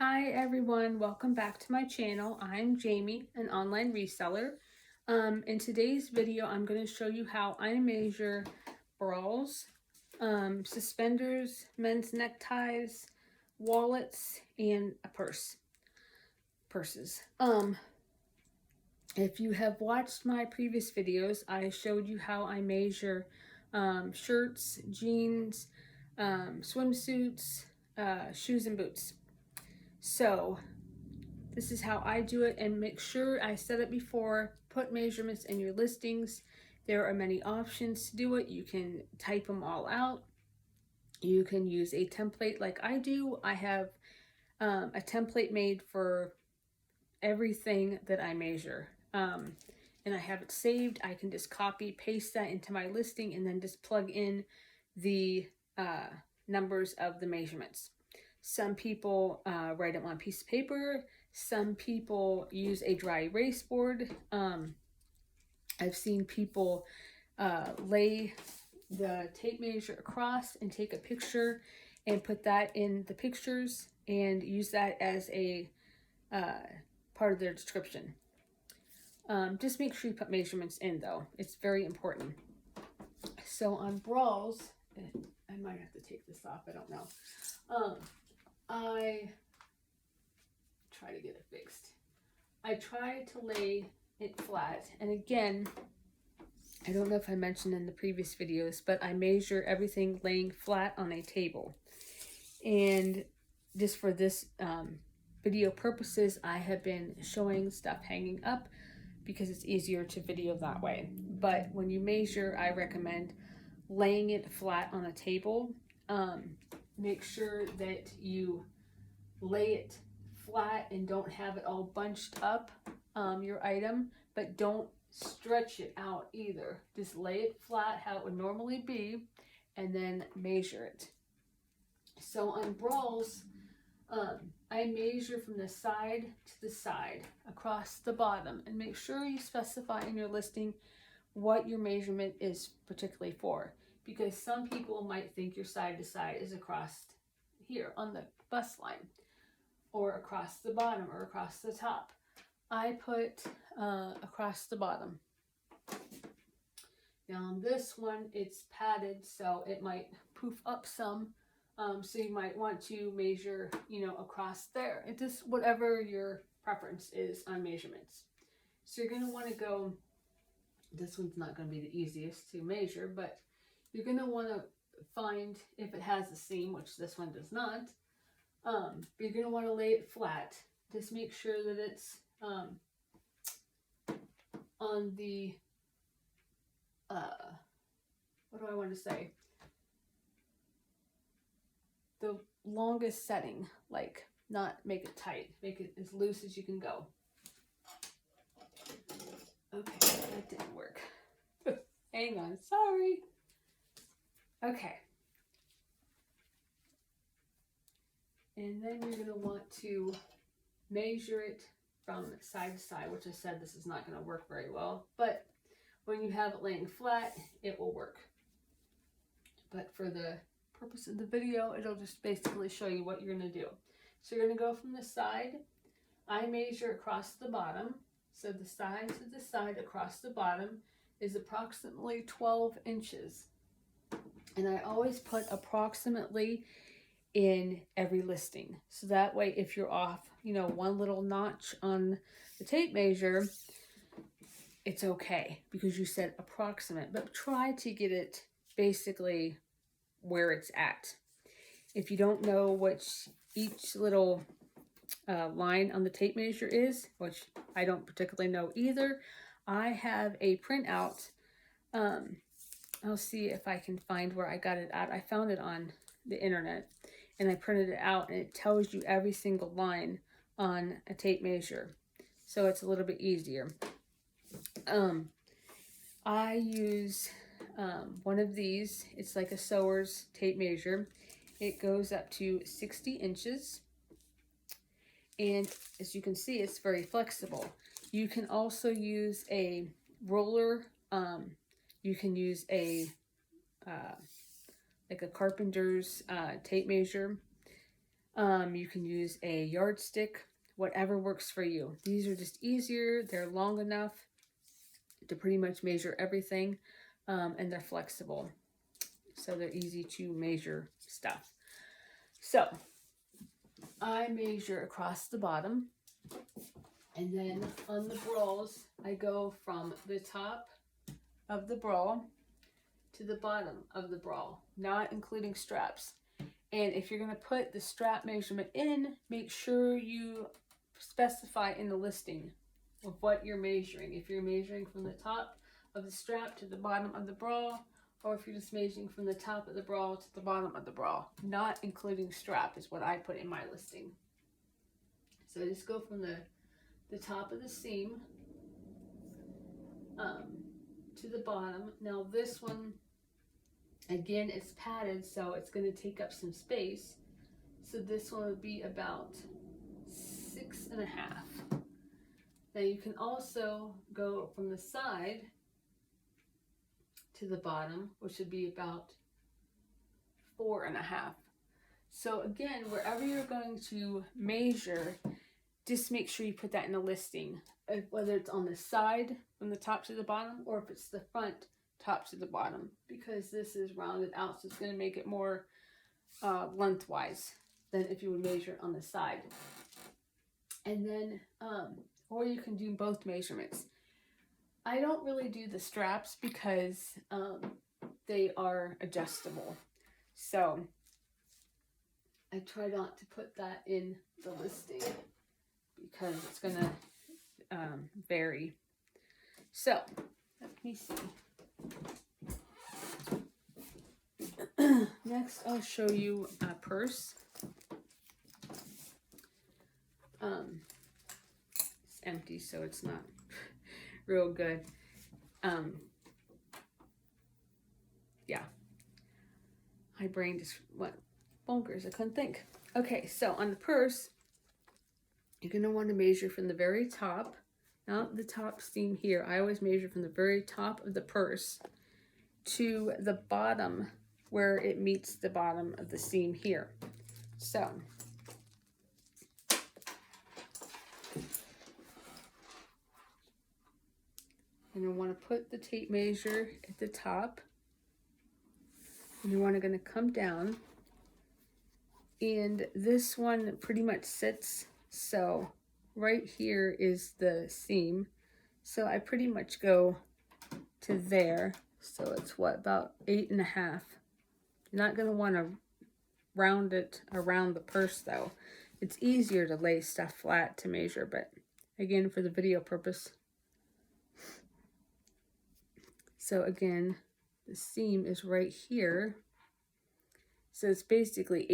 Hi everyone, welcome back to my channel. I'm Jamie, an online reseller. In today's video, I'm going to show you how I measure bras, suspenders, men's neckties, wallets, and purses. If you have watched my previous videos, I showed you how I measure shirts, jeans, swimsuits, shoes, and boots. So this is how I do it, and make sure I said it before, put measurements in your listings. There are many options to do it. You can type them all out. You can use a template like I do. I have a template made for everything that I measure. And I have it saved. I can just copy, paste that into my listing, and then just plug in the numbers of the measurements. Some people write them on a piece of paper. Some people use a dry erase board. I've seen people lay the tape measure across and take a picture and put that in the pictures and use that as a part of their description. Just make sure you put measurements in though. It's very important. So on bras, I might have to take this off, I don't know. I try to get it fixed. I try to lay it flat, and again, I don't know if I mentioned in the previous videos, but I measure everything laying flat on a table. And just for this video purposes, I have been showing stuff hanging up because it's easier to video that way. But when you measure, I recommend laying it flat on a table. Make sure that you lay it flat and don't have it all bunched up, your item, but don't stretch it out either. Just lay it flat how it would normally be and then measure it. So on bras, I measure from the side to the side across the bottom, and make sure you specify in your listing what your measurement is particularly for, because some people might think your side to side is across here on the bust line, or across the bottom, or across the top. I put across the bottom. Now on this one, it's padded, so it might poof up some. So you might want to measure, across there. It just whatever your preference is on measurements. So you're going to want to go, this one's not going to be the easiest to measure, but you're going to want to find if it has a seam, which this one does not. But you're going to want to lay it flat. Just make sure that it's on the, what do I want to say? The longest setting, like not make it tight, make it as loose as you can go. Okay, that didn't work. Hang on, sorry. Okay. And then you're going to want to measure it from side to side, which I said this is not going to work very well, but when you have it laying flat, it will work. But for the purpose of the video, it'll just basically show you what you're going to do. So you're going to go from the side. I measure across the bottom. So the side to the side across the bottom is approximately 12 inches. And I always put approximately in every listing. So that way, if you're off, one little notch on the tape measure, it's okay because you said approximate, but try to get it basically where it's at. If you don't know which each little line on the tape measure is, which I don't particularly know either, I have a printout. I'll see if I can find where I got it at. I found it on the internet and I printed it out, and it tells you every single line on a tape measure, so it's a little bit easier. I use one of these. It's like a sewer's tape measure. It goes up to 60 inches. And as you can see, it's very flexible. You can also use a roller. You can use a like a carpenter's tape measure. You can use a yardstick, whatever works for you. These are just easier. They're long enough to pretty much measure everything, and they're flexible. So they're easy to measure stuff. So I measure across the bottom, and then on the bras, I go from the top of the bra to the bottom of the bra, not including straps. And if you're going to put the strap measurement in, make sure you specify in the listing of what you're measuring. If you're measuring from the top of the strap to the bottom of the bra, or if you're just measuring from the top of the bra to the bottom of the bra, not including strap is what I put in my listing. So I just go from the top of the seam to the bottom. Now this one, again, it's padded, so it's going to take up some space. So this one would be about 6.5. Now you can also go from the side to the bottom, which would be about 4.5. So again, wherever you're going to measure, just make sure you put that in the listing, whether it's on the side from the top to the bottom, or if it's the front top to the bottom, because this is rounded out, so it's going to make it more lengthwise than if you would measure on the side. And then or you can do both measurements. I don't really do the straps because they are adjustable, so I try not to put that in the listing because it's gonna vary. So let me see. Next, I'll show you a purse. It's empty, so it's not real good. Yeah. My brain just went bonkers. I couldn't think. Okay, so on the purse, you're going to want to measure from the very top, not the top seam here. I always measure from the very top of the purse to the bottom where it meets the bottom of the seam here. So and you want to put the tape measure at the top, and you want to come down, and this one pretty much sits, so right here is the seam, so I pretty much go to there, so it's what, about 8.5. You're not going to want to round it around the purse though. It's easier to lay stuff flat to measure, but again, for the video purpose. So again, the seam is right here. So it's basically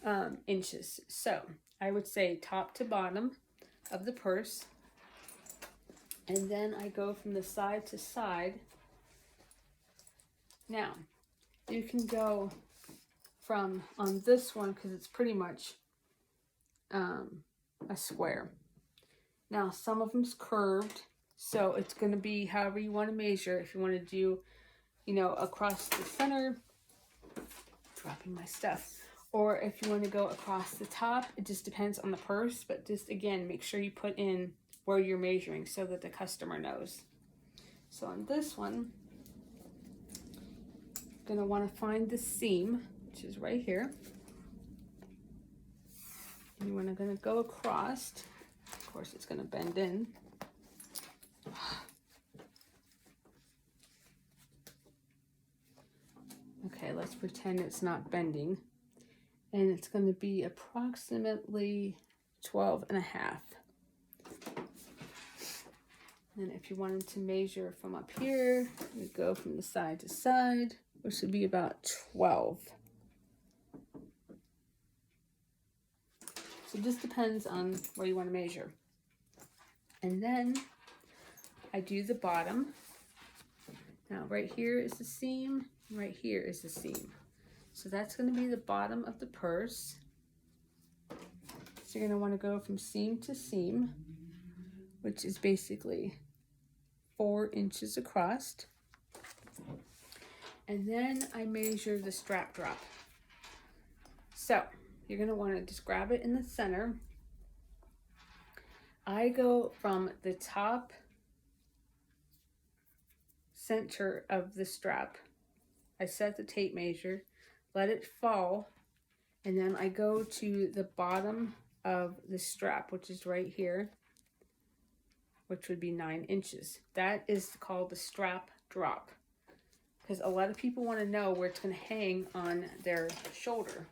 8.5 inches. So I would say top to bottom of the purse. And then I go from the side to side. Now, you can go from on this one because it's pretty much a square. Now, some of them's curved. So it's going to be however you want to measure. If you want to do, you know, across the center, dropping my stuff, or if you want to go across the top, it just depends on the purse. But just again, make sure you put in where you're measuring so that the customer knows. So on this one, you're going to want to find the seam, which is right here. And you want to go across. Of course, it's going to bend in. Okay, let's pretend it's not bending. And it's going to be approximately 12.5. And if you wanted to measure from up here, you go from the side to side, which would be about 12. So it just depends on where you want to measure. And then I do the bottom. Now right here is the seam, right here is the seam. So that's going to be the bottom of the purse. So you're going to want to go from seam to seam, which is basically 4 inches across. And then I measure the strap drop. So you're going to want to just grab it in the center. I go from the top center of the strap. I set the tape measure, let it fall, and then I go to the bottom of the strap, which is right here, which would be 9 inches. That is called the strap drop, because a lot of people want to know where it's going to hang on their shoulder.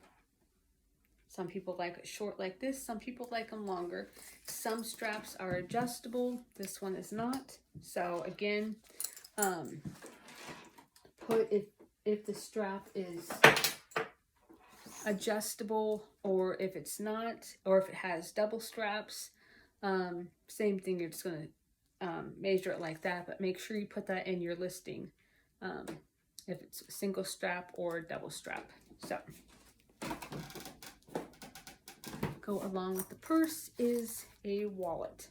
Some people like it short like this, some people like them longer. Some straps are adjustable, this one is not. So again, if the strap is adjustable, or if it's not, or if it has double straps, same thing, you're just going to measure it like that, but make sure you put that in your listing, if it's a single strap or double strap. So go along with the purse is a wallet.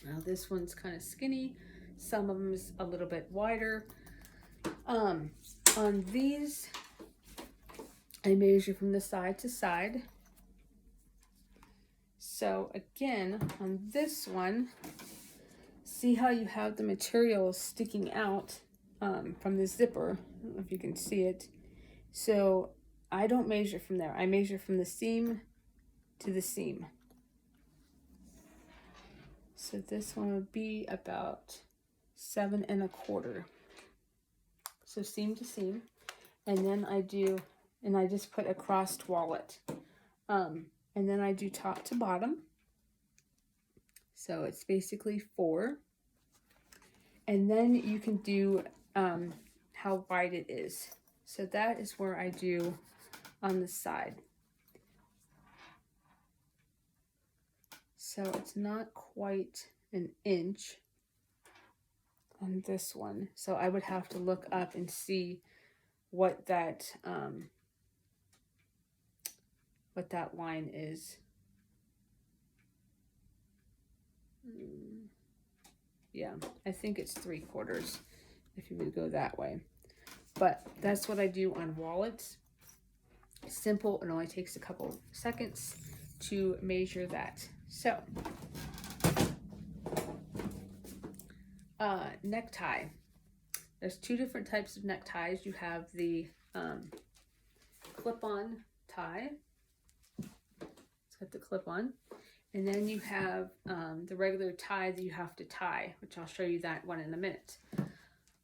Now this one's kind of skinny, some of them is a little bit wider. On these, I measure from the side to side. So again, on this one, see how you have the material sticking out from the zipper. I don't know if you can see it. So I don't measure from there. I measure from the seam to the seam. So this one would be about 7 1/4. So seam to seam. And then I just put a crossed wallet. And then I do top to bottom. So it's basically 4. And then you can do how wide it is. So that is where I do on the side. So it's not quite an inch on this one. So I would have to look up and see what that line is. Yeah, I think it's 3/4 if you would go that way. But that's what I do on wallets. Simple, it only takes a couple seconds to measure that. So, necktie. There's 2 different types of neckties. You have the clip-on tie. It's got the clip-on. And then you have the regular tie that you have to tie, which I'll show you that one in a minute.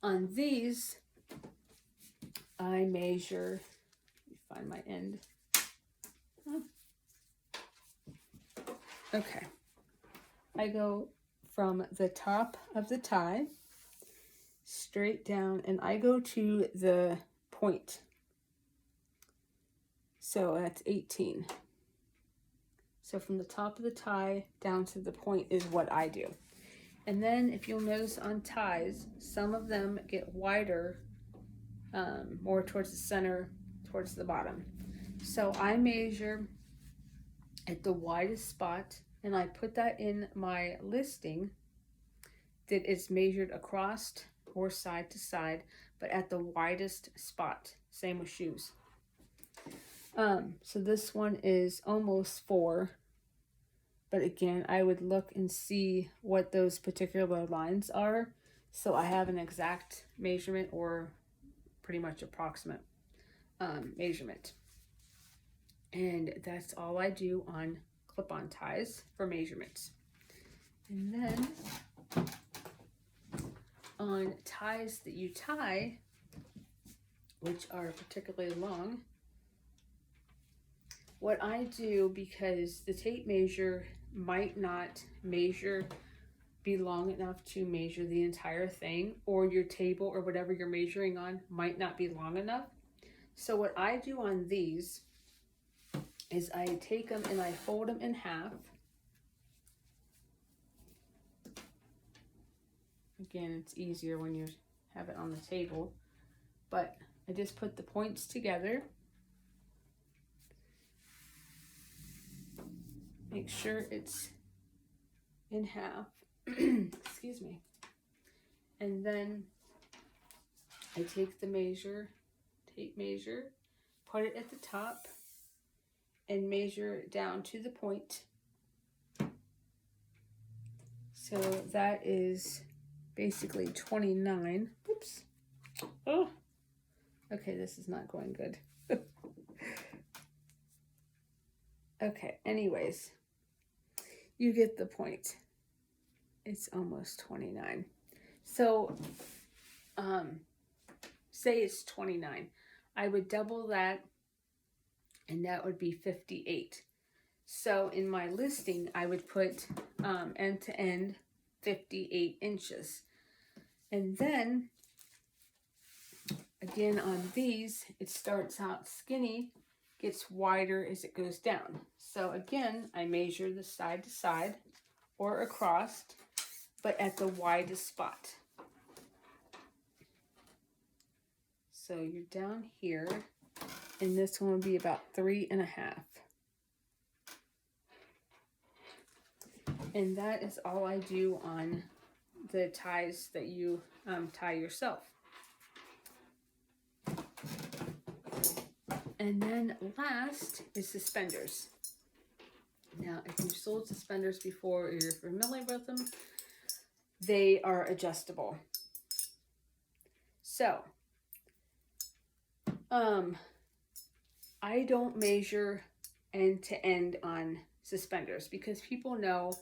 On these, I measure, let me find my end. Oh. Okay. I go from the top of the tie straight down, and I go to the point. So that's 18. So from the top of the tie down to the point is what I do. And then if you'll notice on ties, some of them get wider, more towards the center, towards the bottom. So I measure at the widest spot, and I put that in my listing that is measured across or side to side, but at the widest spot. Same with shoes. So this one is almost 4, but again, I would look and see what those particular lines are, so I have an exact measurement or pretty much approximate measurement. And that's all I do on clip-on ties for measurements. And then on ties that you tie, which are particularly long, what I do, because the tape measure might not be long enough to measure the entire thing, or your table or whatever you're measuring on might not be long enough. So what I do on these is I take them and I fold them in half. Again, it's easier when you have it on the table, but I just put the points together. Make sure it's in half. Excuse me. And then I take the tape measure, put it at the top, and measure down to the point. So that is basically 29. Oops. Oh, okay, this is not going good. Okay, anyways, you get the point. It's almost 29. So, say it's 29. I would double that, and that would be 58. So in my listing, I would put end to end 58 inches. And then, again on these, it starts out skinny, gets wider as it goes down. So again, I measure the side to side or across, but at the widest spot. So you're down here, and this one would be about 3.5. And that is all I do on the ties that you tie yourself. And then last is suspenders. Now, if you've sold suspenders before or you're familiar with them, they are adjustable. So, I don't measure end to end on suspenders because people know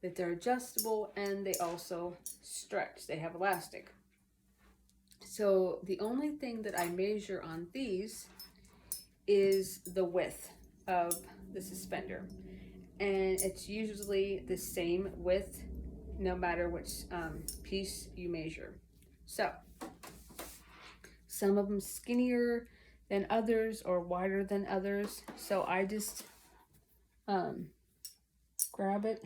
that they're adjustable and they also stretch. They have elastic. So the only thing that I measure on these is the width of the suspender. And it's usually the same width no matter which piece you measure. So some of them skinnier than others or wider than others. So I just grab it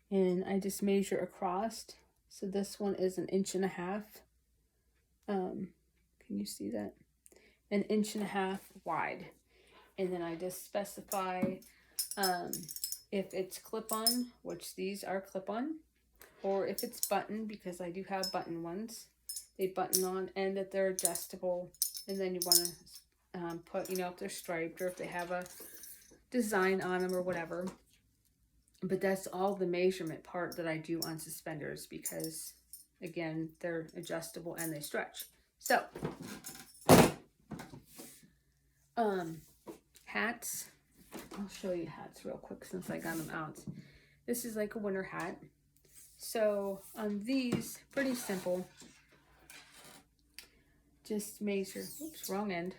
and I just measure across. So this one is 1.5 inches. Can you see that? 1.5 inches wide. And then I just specify if it's clip-on, which these are clip-on, or if it's button, because I do have button ones. They button on, and that they're adjustable. And then you want to put, you know, if they're striped or if they have a design on them or whatever. But that's all the measurement part that I do on suspenders because, again, they're adjustable and they stretch. So, hats. I'll show you hats real quick since I got them out. This is like a winter hat. So on these, pretty simple. Just measure, oops, wrong end.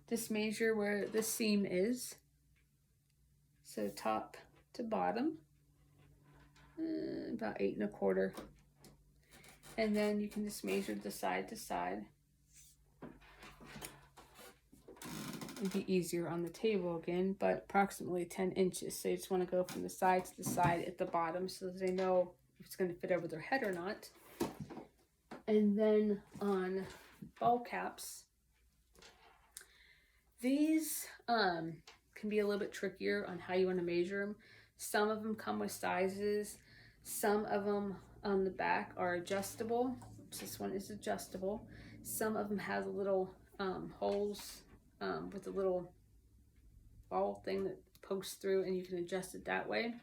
Just measure where the seam is. So top to bottom, about 8.25. And then you can just measure the side to side. It'd be easier on the table again, but approximately 10 inches. So you just want to go from the side to the side at the bottom so that they know if it's going to fit over their head or not. And then on ball caps, these can be a little bit trickier on how you want to measure them. Some of them come with sizes. Some of them on the back are adjustable. This one is adjustable. Some of them have little holes with a little ball thing that pokes through, and you can adjust it that way.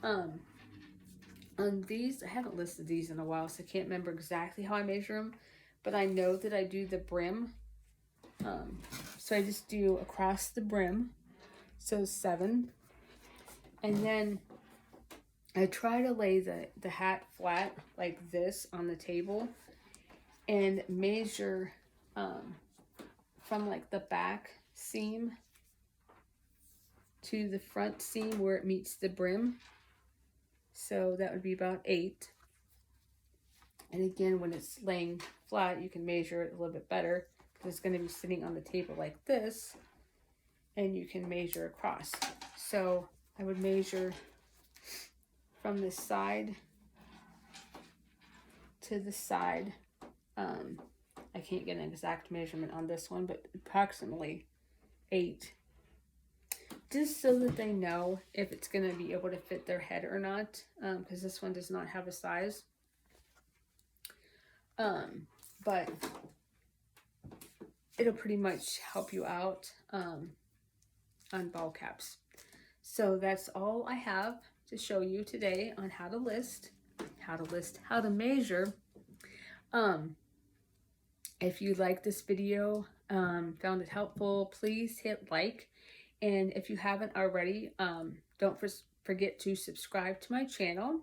On these, I haven't listed these in a while, so I can't remember exactly how I measure them, but I know that I do the brim. So I just do across the brim, so 7. And then I try to lay the hat flat like this on the table and measure from like the back seam to the front seam where it meets the brim. So that would be about 8. And again, when it's laying flat, you can measure it a little bit better because it's going to be sitting on the table like this, and you can measure across. So I would measure from the side to the side. I can't get an exact measurement on this one, but approximately 8. Just so that they know if it's going to be able to fit their head or not, because this one does not have a size. But it'll pretty much help you out on ball caps. So that's all I have to show you today on how to measure. If you like this video, found it helpful, please hit like. And if you haven't already, don't forget to subscribe to my channel.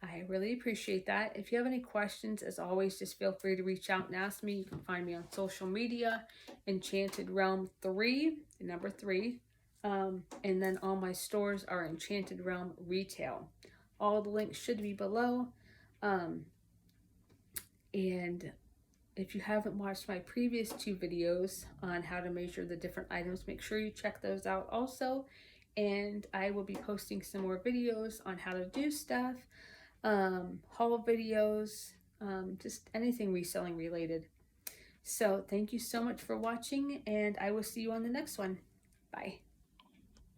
I really appreciate that. If you have any questions, as always, just feel free to reach out and ask me. You can find me on social media, Enchanted Realm 3, the number 3. And then all my stores are Enchanted Realm Retail. All the links should be below. And if you haven't watched my previous 2 videos on how to measure the different items, make sure you check those out also. And I will be posting some more videos on how to do stuff, haul videos, just anything reselling related. So thank you so much for watching, and I will see you on the next one. Bye.